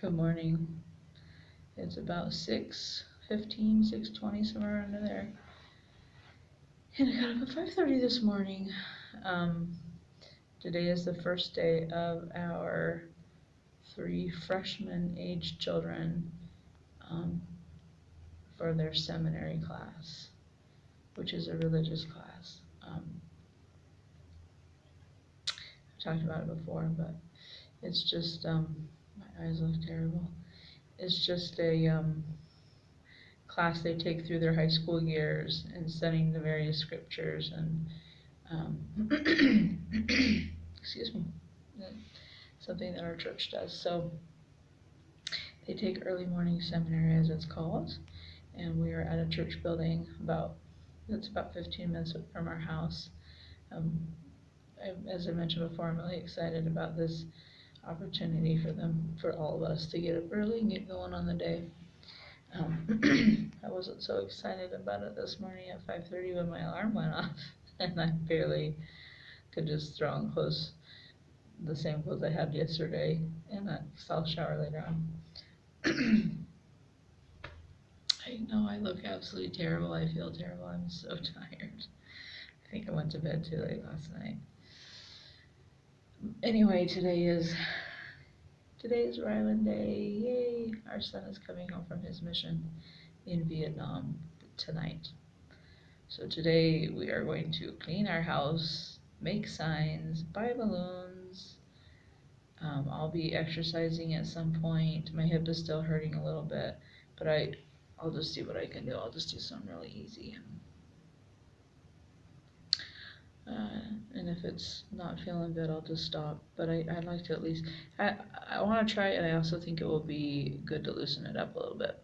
Good morning. It's about 6:15, 6:20, somewhere under there. And I got up at 5:30 this morning. Today is the first day of our 3 freshman age children for their seminary class, which is a religious class. I talked about it before, but it's just, my eyes look terrible. It's just a class they take through their high school years and studying the various scriptures and excuse me, something that our church does. So they take early morning seminary, as it's called, and we are at a church building it's about 15 minutes from our house. As I mentioned before, I'm really excited about this opportunity for all of us to get up early and get going on the day. I wasn't so excited about it this morning at 5:30 when my alarm went off, and I barely could just throw on the same clothes I had yesterday, and I'll shower later on. I know I look absolutely terrible. I feel terrible. I'm so tired. I think I went to bed too late last night. Anyway, today is Ryland Day. Yay! Our son is coming home from his mission in Vietnam tonight. So today we are going to clean our house, make signs, buy balloons. I'll be exercising at some point. My hip is still hurting a little bit, but I'll just see what I can do. I'll just do something really easy. And if it's not feeling good, I'll just stop. But I'd like to at least, I want to try it, and I also think it will be good to loosen it up a little bit.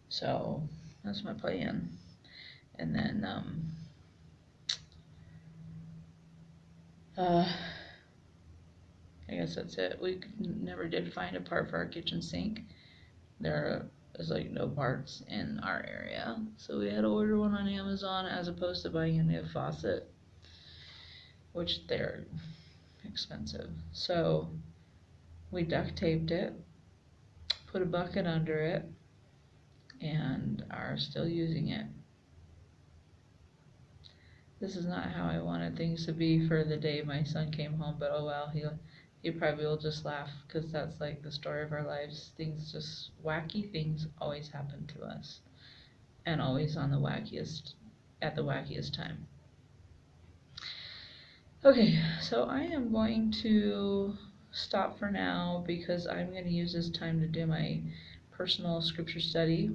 So that's my plan. And then, I guess that's it. We never did find a part for our kitchen sink. There's like no parts in our area, so we had to order one on Amazon as opposed to buying a new faucet, which they're expensive. So we duct taped it, put a bucket under it, and are still using it. This is not how I wanted things to be for the day my son came home, but oh well, he probably will just laugh, because that's like the story of our lives. Wacky things always happen to us, and always at the wackiest time. Okay, so I am going to stop for now, because I'm going to use this time to do my personal scripture study,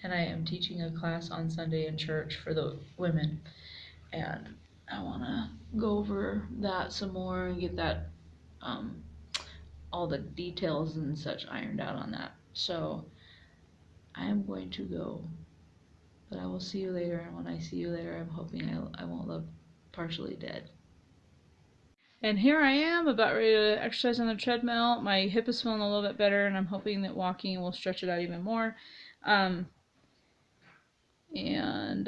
and I am teaching a class on Sunday in church for the women, and I want to go over that some more and get that all the details and such ironed out on that. So I am going to go, but I will see you later, and when I see you later, I'm hoping I won't look partially dead. And here I am, about ready to exercise on the treadmill. My hip is feeling a little bit better, and I'm hoping that walking will stretch it out even more. And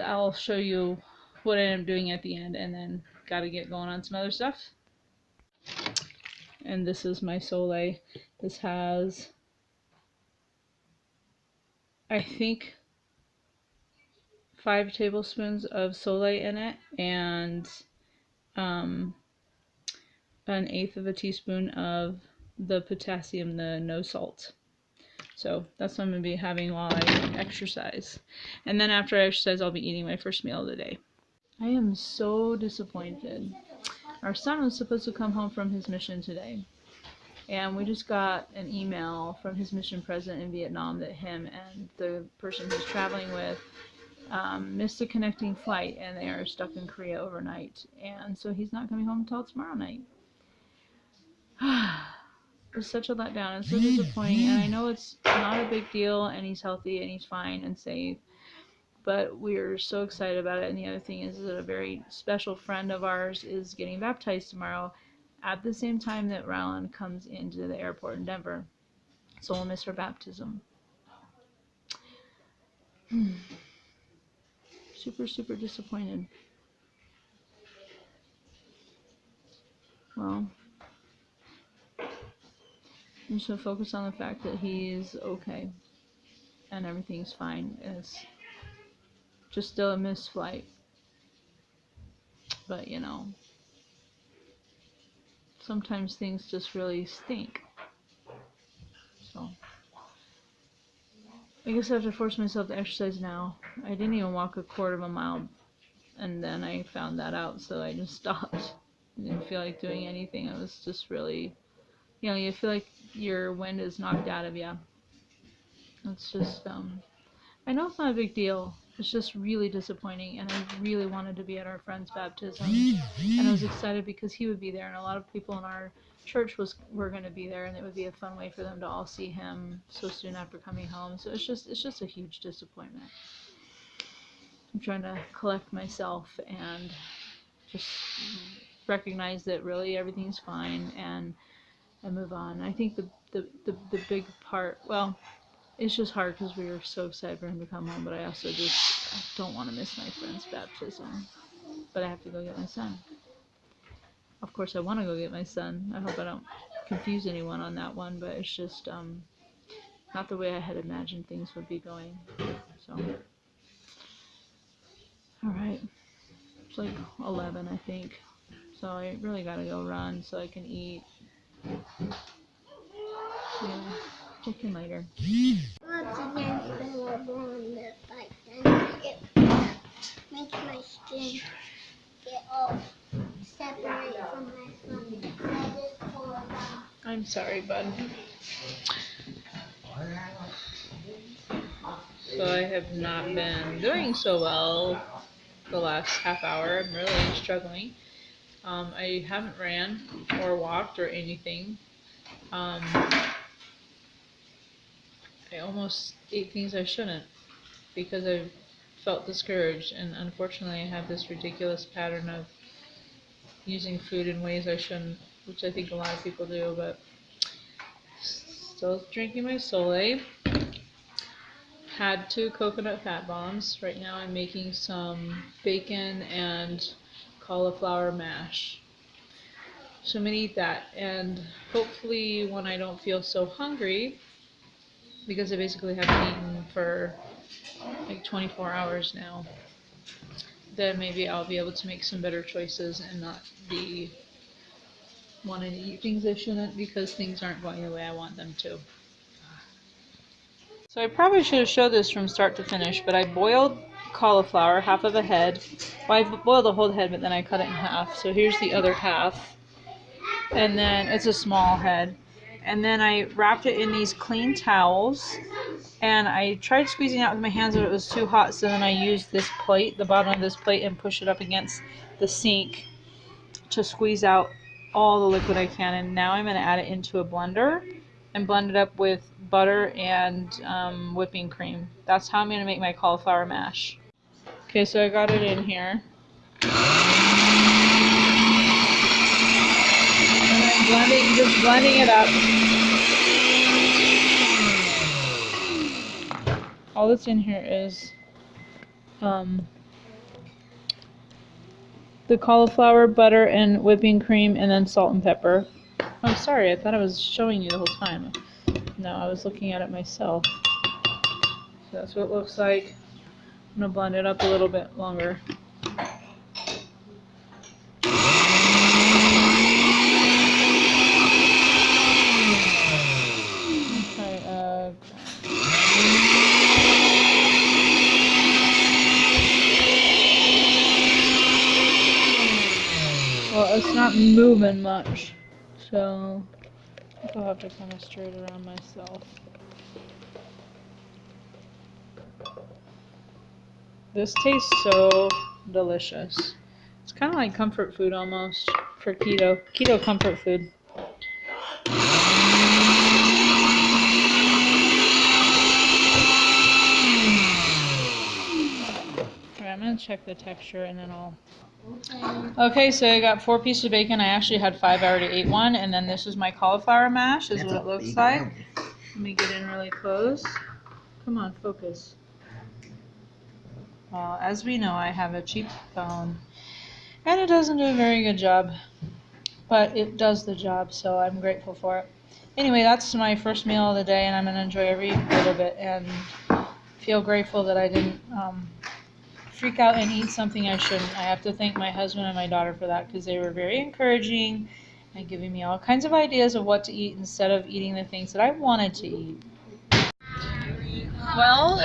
I'll show you what I am doing at the end, and then gotta get going on some other stuff. And this is my Soleil. This has, I think, 5 tablespoons of Soleil in it, and 1/8 of a teaspoon of the potassium, the no salt. So that's what I'm going to be having while I exercise. And then after I exercise, I'll be eating my first meal of the day. I am so disappointed. Our son was supposed to come home from his mission today, and we just got an email from his mission president in Vietnam that him and the person he's traveling with missed a connecting flight, and they are stuck in Korea overnight, and so he's not coming home until tomorrow night. It's such a letdown and so disappointing, and I know it's not a big deal, and he's healthy and he's fine and safe, but we're so excited about it. And the other thing is that a very special friend of ours is getting baptized tomorrow at the same time that Ryland comes into the airport in Denver, so we'll miss her baptism. Super disappointed. Well, I'm just gonna focus on the fact that he's okay and everything's fine. It's just still a missed flight, but you know, sometimes things just really stink. So I guess I have to force myself to exercise now. I didn't even walk a quarter of a mile, and then I found that out, so I just stopped. I didn't feel like doing anything. It was just really, you know, you feel like your wind is knocked out of you. It's just, I know it's not a big deal. It's just really disappointing, and I really wanted to be at our friend's baptism, and I was excited because he would be there, and a lot of people in our church were going to be there, and it would be a fun way for them to all see him so soon after coming home. So it's just a huge disappointment. I'm trying to collect myself and just recognize that really everything's fine and move on. I think the big part, well, it's just hard because we were so excited for him to come home, but I also just don't want to miss my friend's baptism. But I have to go get my son. Of course, I want to go get my son. I hope I don't confuse anyone on that one, but it's just not the way I had imagined things would be going. So, all right, it's like 11, I think. So I really gotta go run so I can eat. Yeah, check in later. Make my skin get all separate from my phone. I'm sorry, bud. So I have not been doing so well the last half hour. I'm really struggling. I haven't ran or walked or anything. I almost ate things I shouldn't because I felt discouraged, and unfortunately I have this ridiculous pattern of using food in ways I shouldn't, which I think a lot of people do, but still drinking my Soleil. Had 2 coconut fat bombs. Right now I'm making some bacon and cauliflower mash. So I'm gonna eat that, and hopefully when I don't feel so hungry, because I basically haven't eaten for like 24 hours now, then maybe I'll be able to make some better choices and not be wanting to eat things I shouldn't because things aren't going the way I want them to. So I probably should have showed this from start to finish, but I boiled cauliflower, half of a head. Well, I boiled the whole head, but then I cut it in half. So here's the other half. And then it's a small head. And then I wrapped it in these clean towels. And I tried squeezing out with my hands, but it was too hot. So then I used this plate, the bottom of this plate, and pushed it up against the sink to squeeze out all the liquid I can. And now I'm going to add it into a blender and blend it up with butter and whipping cream. That's how I'm going to make my cauliflower mash. Okay, so I got it in here. And I'm just blending it up. All that's in here is the cauliflower, butter, and whipping cream, and then salt and pepper. I'm sorry, I thought I was showing you the whole time. No, I was looking at it myself. So that's what it looks like. I'm going to blend it up a little bit longer. Okay, well, it's not moving much, so I think I'll have to kind of stir it around myself. This tastes so delicious. It's kind of like comfort food almost for keto. Keto comfort food. Alright, I'm going to check the texture and then I'll... Okay, so I got 4 pieces of bacon. I actually had 5. I already ate one. And then this is my cauliflower mash. This is what it looks like. Let me get in really close. Come on, focus. Well, as we know, I have a cheap phone, and it doesn't do a very good job, but it does the job, so I'm grateful for it. Anyway, that's my first meal of the day, and I'm going to enjoy every bit of it and feel grateful that I didn't freak out and eat something I shouldn't. I have to thank my husband and my daughter for that because they were very encouraging and giving me all kinds of ideas of what to eat instead of eating the things that I wanted to eat. Well,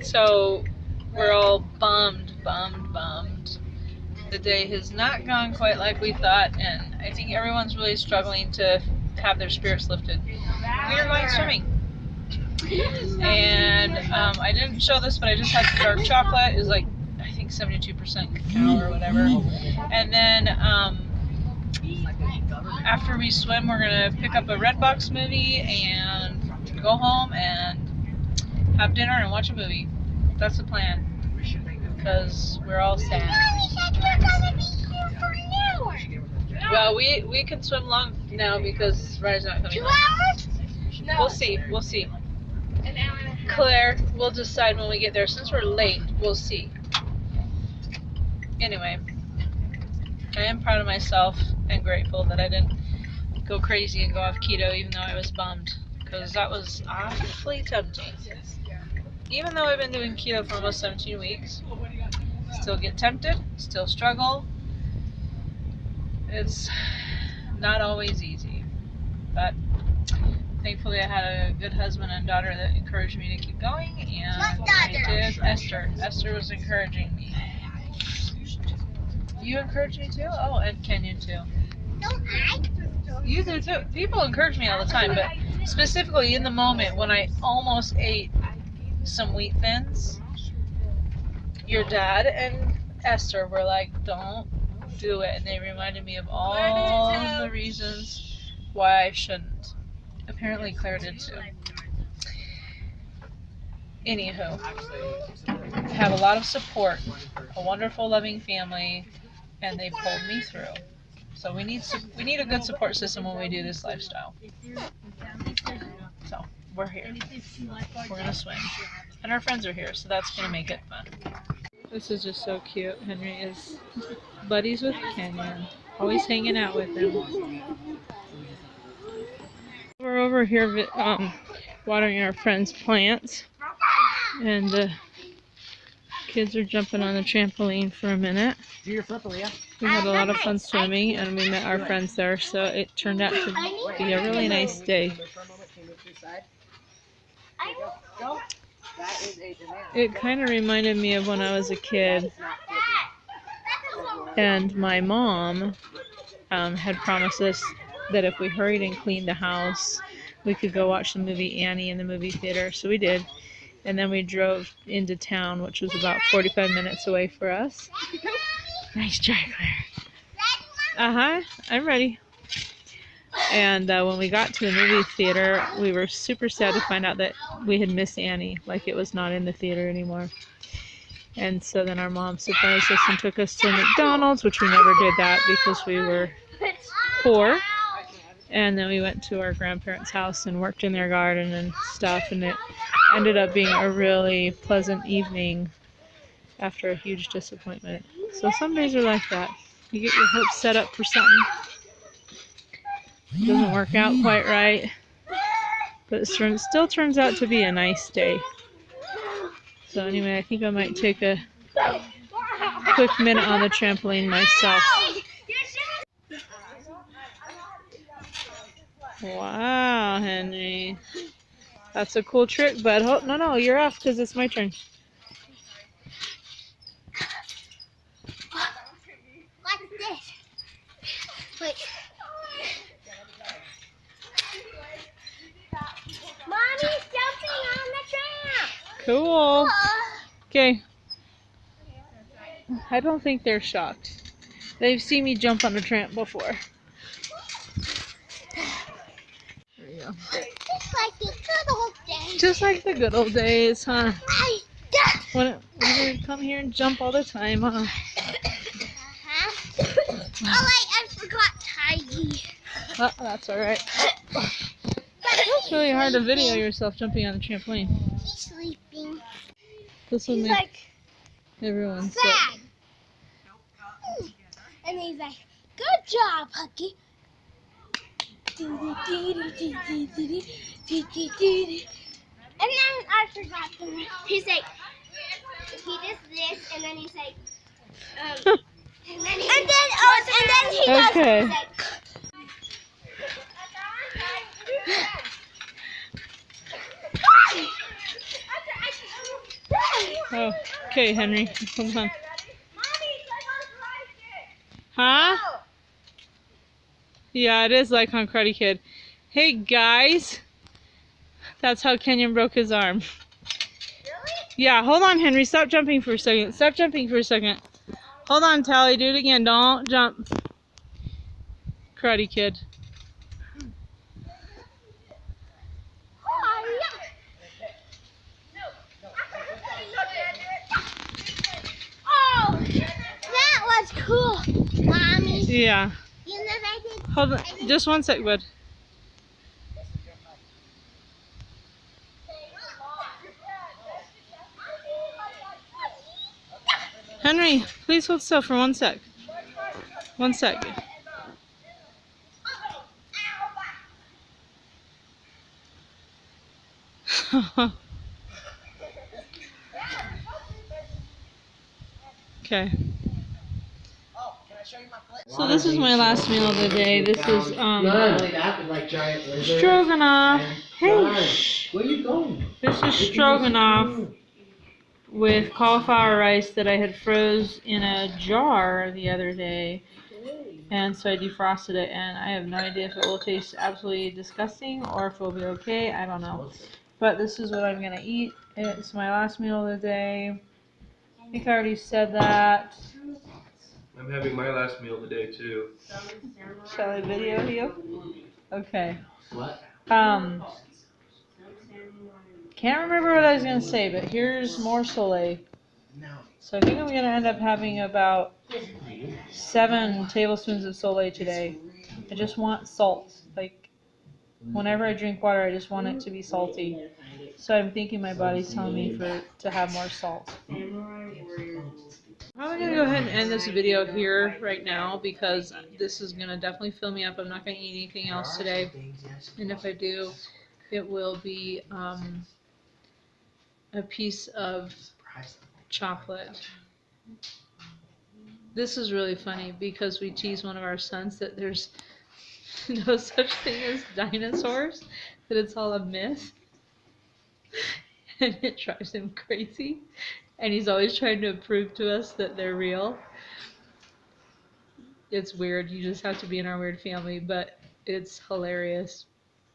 so we're all bummed. The day has not gone quite like we thought, and I think everyone's really struggling to have their spirits lifted. We are going swimming. And I didn't show this, but I just had some dark chocolate. It was like, I think 72% cacao or whatever. And then after we swim, we're going to pick up a Redbox movie and go home and have dinner and watch a movie. That's the plan. Because we're all sad. Mommy said we're gonna be here for an hour. Well, we can swim long now because Ryan's not coming 2 home. hours? No. We'll see. An hour and a half. Claire, we'll decide when we get there. Since we're late, we'll see. Anyway, I am proud of myself and grateful that I didn't go crazy and go off keto, even though I was bummed, because that was awfully tempting. Even though I've been doing keto for almost 17 weeks, still get tempted, still struggle. It's not always easy, but thankfully I had a good husband and daughter that encouraged me to keep going, and I did. Esther was encouraging me. You encouraged me too? Oh, and Kenyon too. Don't I? You do too. People encourage me all the time, but specifically in the moment when I almost ate some wheat thins, your dad and Esther were like, don't do it, and they reminded me of all the reasons why I shouldn't. Apparently Claire did too. Anywho, I have a lot of support, a wonderful loving family, and they pulled me through. So we need a good support system when we do this lifestyle. So we're here. We're gonna swim, and our friends are here, so that's gonna make it fun. This is just so cute. Henry is buddies with Kenyon, always hanging out with him. We're over here watering our friends' plants, and the kids are jumping on the trampoline for a minute. Do your flip, Aaliyah. We had a lot of fun swimming, and we met our friends there, so it turned out to be a really nice day. It kind of reminded me of when I was a kid, and my mom had promised us that if we hurried and cleaned the house, we could go watch the movie Annie in the movie theater. So we did, and then we drove into town, which was about 45 minutes away for us. Nice try, Claire. I'm ready. And when we got to the movie theater, we were super sad to find out that we had missed Annie, like it was not in the theater anymore. And so then our mom surprised us and took us to McDonald's, which we never did that because we were poor. And then we went to our grandparents' house and worked in their garden and stuff, and it ended up being a really pleasant evening after a huge disappointment. So some days are like that. You get your hopes set up for something. It doesn't work out quite right, but it still turns out to be a nice day. So anyway, I think I might take a quick minute on the trampoline myself. Wow, Henry. That's a cool trick, bud. Oh, no, you're off because it's my turn. Like this. Wait. Mommy's jumping on the tramp. Cool. Okay. I don't think they're shocked. They've seen me jump on a tramp before. There you go. Just like the good old days. Just like the good old days, huh? When we come here and jump all the time, huh? Oh, I forgot Tidy. Oh, that's alright. But who's It's really hard to video yourself jumping on the trampoline. He's sleeping. This will He's make like everyone sick. sad. And he's like, good job, Hucky. And then I forgot the he's like, he does this, and then he's like, and then he does Okay. he's like, Oh, okay, Henry. Hold on. Huh? Yeah, it is like on Karate Kid. Hey, guys. That's how Kenyon broke his arm. Really? Yeah, hold on, Henry. Stop jumping for a second. Stop jumping for a second. Hold on, Tally. Do it again. Don't jump. Karate Kid. Oh, that was cool, Mommy. Yeah. You know I did. Hold on. Just one sec, bud. Henry, please hold still for 1 sec. 1 sec. Okay. So this is my last meal of the day. This is stroganoff. Hey, shh. Where you going? This is stroganoff with cauliflower rice that I had froze in a jar the other day. And so I defrosted it, and I have no idea if it will taste absolutely disgusting or if it will be okay. I don't know. But this is what I'm going to eat. It's my last meal of the day. I think I already said that. I'm having my last meal of the day too. Shall I video you? Okay. What? Can't remember what I was going to say, but here's more Soleil. So I think I'm going to end up having about 7 tablespoons of Soleil today. I just want salt. Like, whenever I drink water, I just want it to be salty. So I'm thinking my body's telling me to have more salt. I'm going to go ahead and end this video here right now because this is going to definitely fill me up. I'm not going to eat anything else today. And if I do, it will be a piece of chocolate. This is really funny because we tease one of our sons that there's no such thing as dinosaurs, that it's all a myth. And it drives him crazy. And he's always trying to prove to us that they're real. It's weird. You just have to be in our weird family, but it's hilarious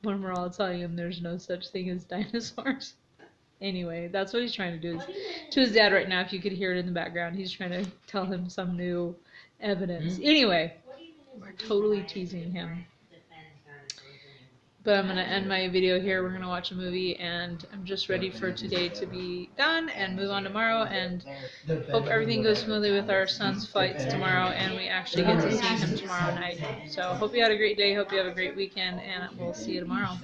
when we're all telling him there's no such thing as dinosaurs. Anyway, that's what he's trying to do to his dad right now. If you could hear it in the background, he's trying to tell him some new evidence. Anyway, we're totally teasing him. But I'm going to end my video here. We're going to watch a movie, and I'm just ready for today to be done and move on tomorrow, and hope everything goes smoothly with our son's flights tomorrow, and we actually get to see him tomorrow night. So hope you had a great day, hope you have a great weekend, and we'll see you tomorrow.